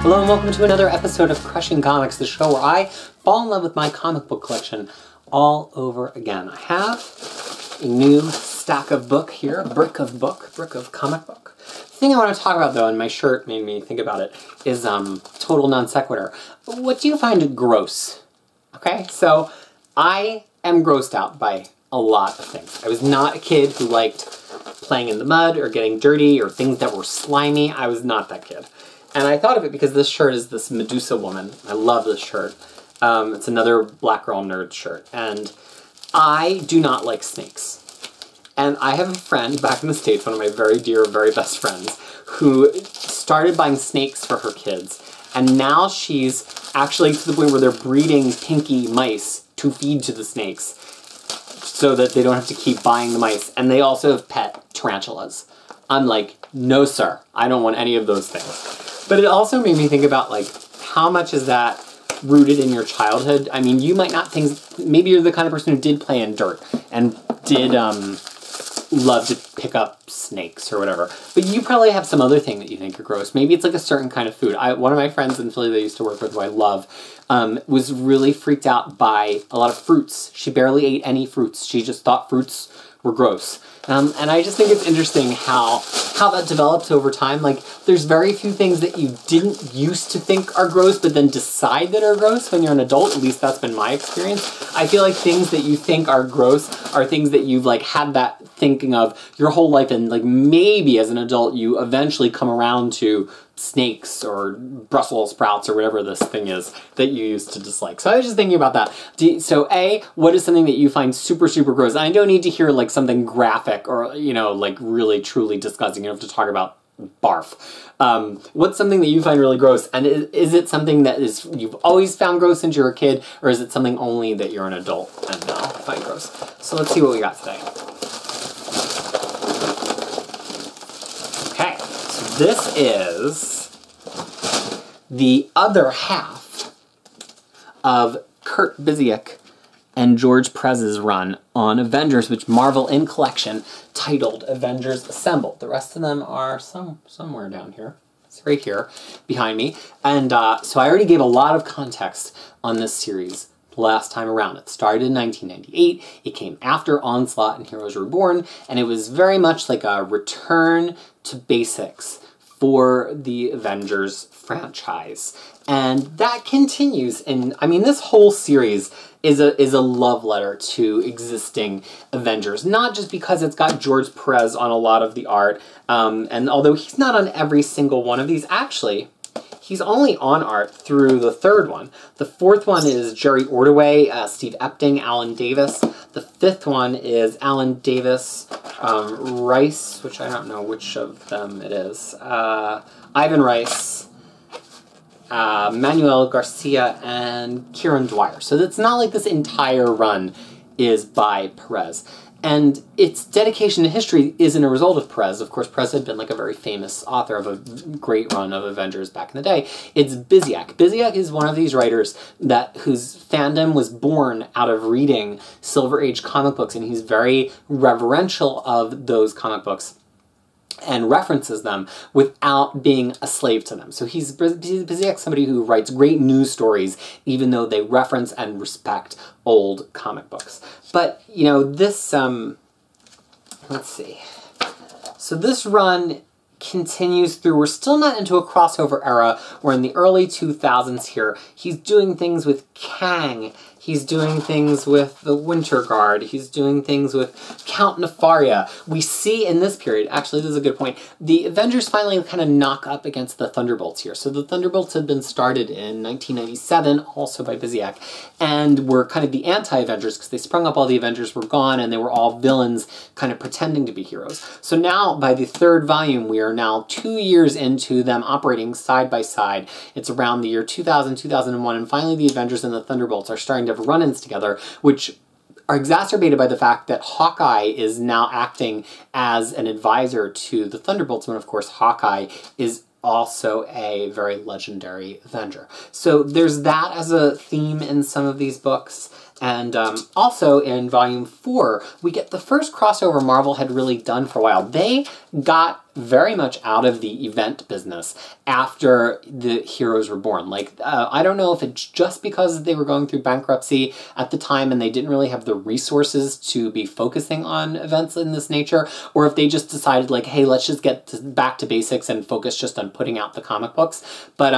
Hello and welcome to another episode of Crushing Comics, the show where I fall in love with my comic book collection all over again. I have a new stack of book here, a brick of comic book. The thing I want to talk about though, and my shirt made me think about it, is total non sequitur. What do you find gross? Okay, so I am grossed out by a lot of things. I was not a kid who liked playing in the mud or getting dirty or things that were slimy. I was not that kid. And I thought of it because this shirt is this Medusa woman. I love this shirt. It's another Black Girl Nerd shirt. And I do not like snakes. And I have a friend back in the States, one of my very dear, very best friends, who started buying snakes for her kids. And now she's actually to the point where they're breeding pinky mice to feed to the snakes so that they don't have to keep buying the mice. And they also have pet tarantulas. I'm like, no sir, I don't want any of those things. But it also made me think about, like, how much is that rooted in your childhood? I mean, you might not think, maybe you're the kind of person who did play in dirt and did love to pick up snakes or whatever. But you probably have some other thing that you think are gross. Maybe it's like a certain kind of food. One of my friends in Philly that I used to work with, who I love, was really freaked out by a lot of fruits. She barely ate any fruits. She just thought fruits were gross. And I just think it's interesting how that develops over time. Like, there's very few things that you didn't used to think are gross, but then decide that are gross when you're an adult. At least that's been my experience. I feel like things that you think are gross are things that you've, like, had that thinking of your whole life, and, like, maybe as an adult you eventually come around to snakes or Brussels sprouts or whatever this thing is that you used to dislike. So I was just thinking about that. So A, what is something that you find super, super gross? And I don't need to hear like something graphic or, you know, like really, truly disgusting. You don't have to talk about barf. What's something that you find really gross? And is it something that you've always found gross since you were a kid, or is it something only that you're an adult and now find gross? So let's see what we got today. This is the other half of Kurt Busiek and George Perez's run on Avengers, which Marvel in collection titled Avengers Assemble. The rest of them are somewhere down here. It's right here behind me. And so I already gave a lot of context on this series last time around. It started in 1998. It came after Onslaught and Heroes Reborn, and it was very much like a return to basics for the Avengers franchise. And that continues, and I mean, this whole series is a love letter to existing Avengers, not just because it's got George Perez on a lot of the art, and although he's not on every single one of these, actually, he's only on art through the third one. The fourth one is Jerry Ordway, Steve Epting, Alan Davis. The fifth one is Alan Davis, Rice, which I don't know which of them it is, Ivan Rice, Manuel Garcia, and Kieran Dwyer. So it's not like this entire run is by Perez. And its dedication to history isn't a result of Perez. Of course, Perez had been like a very famous author of a great run of Avengers back in the day. It's Busiek. Busiek is one of these writers whose fandom was born out of reading Silver Age comic books, and he's very reverential of those comic books and references them without being a slave to them. So he's Busiek, somebody who writes great news stories even though they reference and respect old comic books. But, you know, this, let's see. So this run continues through, we're still not into a crossover era. We're in the early 2000s here. He's doing things with Kang. He's doing things with the Winter Guard. He's doing things with Count Nefaria. We see in this period, actually this is a good point, the Avengers finally kind of knock up against the Thunderbolts here. So the Thunderbolts had been started in 1997, also by Busiek, and were kind of the anti-Avengers because they sprung up, all the Avengers were gone, and they were all villains kind of pretending to be heroes. So now, by the third volume, we are now 2 years into them operating side by side. It's around the year 2000, 2001, and finally the Avengers and the Thunderbolts are starting to have run-ins together, which are exacerbated by the fact that Hawkeye is now acting as an advisor to the Thunderbolts, when of course Hawkeye is also a very legendary Avenger. So there's that as a theme in some of these books. And also in Volume 4, we get the first crossover Marvel had really done for a while. They got very much out of the event business after the heroes were born. Like, I don't know if it's just because they were going through bankruptcy at the time and they didn't really have the resources to be focusing on events in this nature, or if they just decided like, hey, let's just get back to basics and focus just on putting out the comic books. But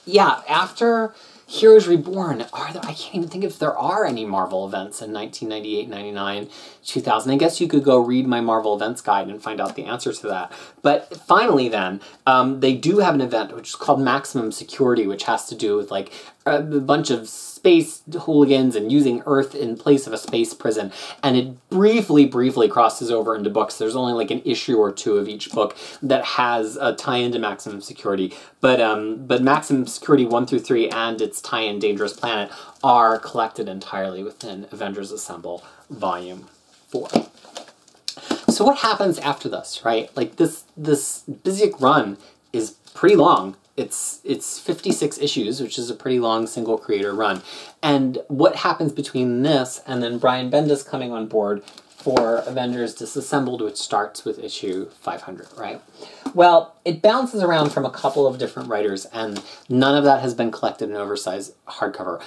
yeah, after Heroes Reborn, I can't even think if there are any Marvel events in 1998, 99, 2000. I guess you could go read my Marvel events guide and find out the answer to that. But finally then, they do have an event which is called Maximum Security, which has to do with like a bunch of space hooligans and using Earth in place of a space prison. And it briefly crosses over into books. There's only like an issue or two of each book that has a tie-in to Maximum Security. But Maximum Security 1 through 3 and its tie-in Dangerous Planet are collected entirely within Avengers Assemble Volume 4. So what happens after this, right? Like this Busiek run is pretty long. It's 56 issues, which is a pretty long single creator run. And what happens between this and then Brian Bendis coming on board for Avengers Disassembled, which starts with issue 500, right? Well, it bounces around from a couple of different writers, and none of that has been collected in oversized hardcover.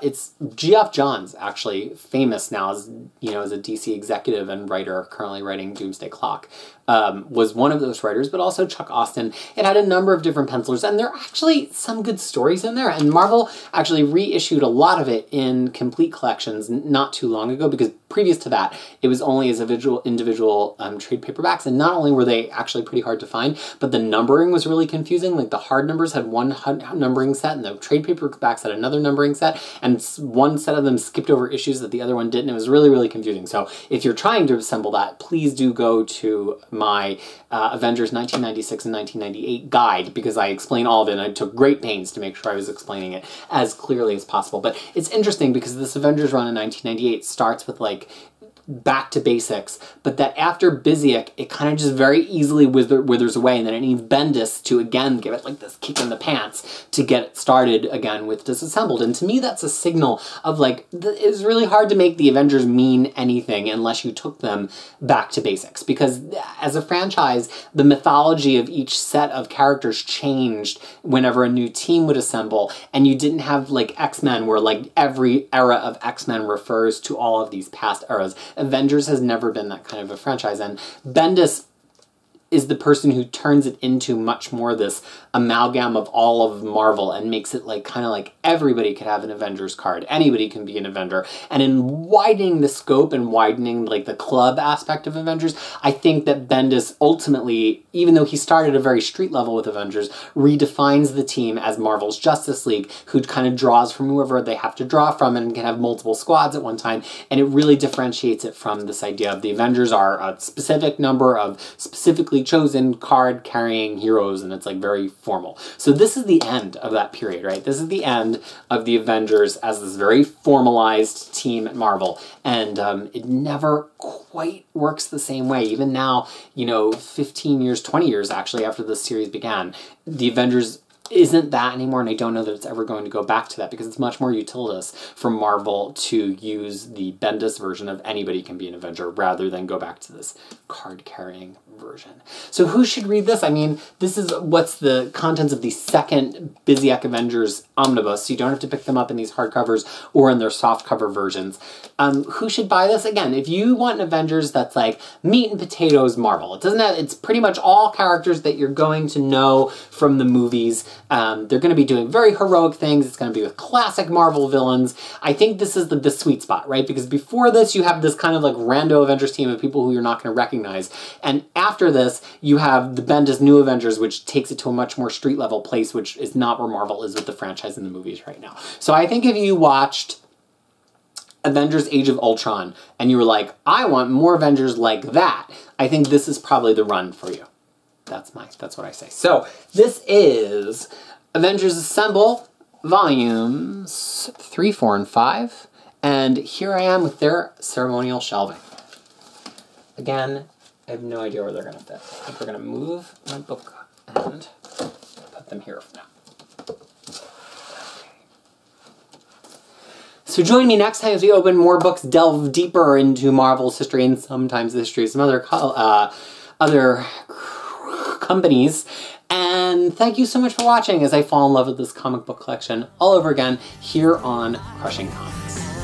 It's Geoff Johns, actually famous now as, you know, as a DC executive and writer currently writing Doomsday Clock, was one of those writers, but also Chuck Austen. It had a number of different pencilers, and there are actually some good stories in there, and Marvel actually reissued a lot of it in complete collections not too long ago, because previous to that, it was only as individual trade paperbacks, and not only were they actually pretty hard to find, but the numbering was really confusing. Like the hard numbers had one numbering set, and the trade paperbacks had another numbering set, and one set of them skipped over issues that the other one didn't. It was really, really confusing. So if you're trying to assemble that, please do go to my Avengers 1996 and 1998 guide, because I explain all of it, and I took great pains to make sure I was explaining it as clearly as possible. But it's interesting because this Avengers run in 1998 starts with like back to basics, but that after Busiek, it kind of just very easily withers away, and then it needs Bendis to again give it like this kick in the pants to get it started again with Disassembled. And to me, that's a signal of like, it's really hard to make the Avengers mean anything unless you took them back to basics, because as a franchise, the mythology of each set of characters changed whenever a new team would assemble, and you didn't have like X-Men where like every era of X-Men refers to all of these past eras. Avengers has never been that kind of a franchise, and Bendis is the person who turns it into much more this amalgam of all of Marvel and makes it like kind of like everybody could have an Avengers card. Anybody can be an Avenger. And in widening the scope and widening like the club aspect of Avengers, I think that Bendis ultimately, even though he started a very street level with Avengers, redefines the team as Marvel's Justice League, who kind of draws from whoever they have to draw from and can have multiple squads at one time. And it really differentiates it from this idea of the Avengers are a specific number of specifically chosen card-carrying heroes, and it's like very formal. So this is the end of that period, right? This is the end of the Avengers as this very formalized team at Marvel, and it never quite works the same way. Even now, you know, 15 years, 20 years actually after this series began, the Avengers isn't that anymore, and I don't know that it's ever going to go back to that, because it's much more utilitous for Marvel to use the Bendis version of anybody can be an Avenger rather than go back to this card-carrying version. So who should read this? I mean, this is what's the contents of the second Busiek Avengers omnibus, so you don't have to pick them up in these hardcovers or in their softcover versions. Who should buy this? Again, if you want an Avengers that's like meat and potatoes Marvel, it doesn't have, it's pretty much all characters that you're going to know from the movies. They're going to be doing very heroic things. It's going to be with classic Marvel villains. I think this is the sweet spot, right? Because before this, you have this kind of like rando Avengers team of people who you're not going to recognize. And after this, you have the Bendis New Avengers, which takes it to a much more street level place, which is not where Marvel is with the franchise in the movies right now. So I think if you watched Avengers Age of Ultron and you were like, I want more Avengers like that, I think this is probably the run for you. That's what I say. So this is Avengers Assemble volumes 3, 4, and 5. And here I am with their ceremonial shelving. Again, I have no idea where they're going to fit. I think we're going to move my book and put them here for now. Okay. So join me next time as we open more books, delve deeper into Marvel's history and sometimes the history of some other companies. And thank you so much for watching as I fall in love with this comic book collection all over again here on Crushing Comics.